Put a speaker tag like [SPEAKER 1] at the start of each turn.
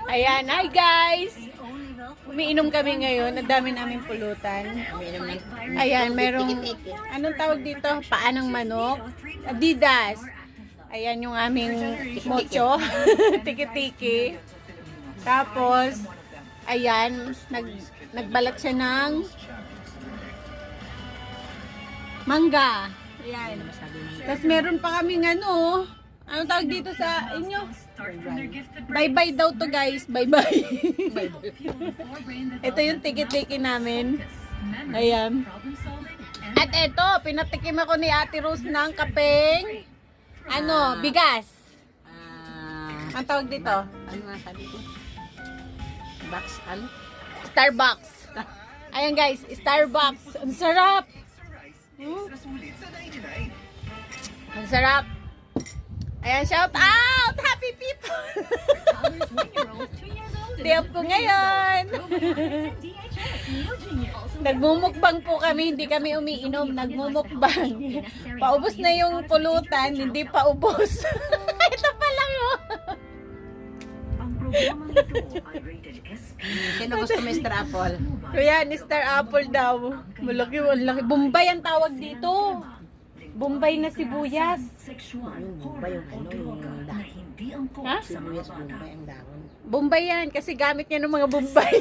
[SPEAKER 1] Ayan, hi guys! Umiinom kami ngayon. Ang dami namin pulutan. Ayan, merong, anong tawag dito? Paa ng manok. Adidas. Ayan yung aming mocho. Tiki-tiki. Tapos, ayan, nagbalat siya ng mangga. Ayan. Tapos meron pa kaming ano, anong tawag dito sa inyo? Bye-bye daw to guys. Bye-bye. Ito yung tiki-tiki namin. Ayan. At ito, pinatikim ako ni Ate Rose ng kapeng bigas. Ang tawag dito?
[SPEAKER 2] Ano nga sabi ko? Box, ano?
[SPEAKER 1] Starbucks. Ayan guys, Starbucks. Ang sarap. Ang sarap. Ayan, shout out! Happy people! Tiyap ko ngayon. Nagmumukbang po kami, hindi kami umiinom. Nagmumukbang. Paubos na yung pulutan, hindi pa ubos. Ito pa lang yun.
[SPEAKER 2] Sino gusto Mr. Apple?
[SPEAKER 1] Kuya, Mr. Apple daw. Malaki, malaki. Bombay ang tawag dito. Bombay na sibuyas.
[SPEAKER 2] Yung Bombay, yung ano, yung dahon.
[SPEAKER 1] Ha?
[SPEAKER 2] Sibuyas Bombay ang dahon.
[SPEAKER 1] Bombay yan, kasi gamit niya ng mga Bombay.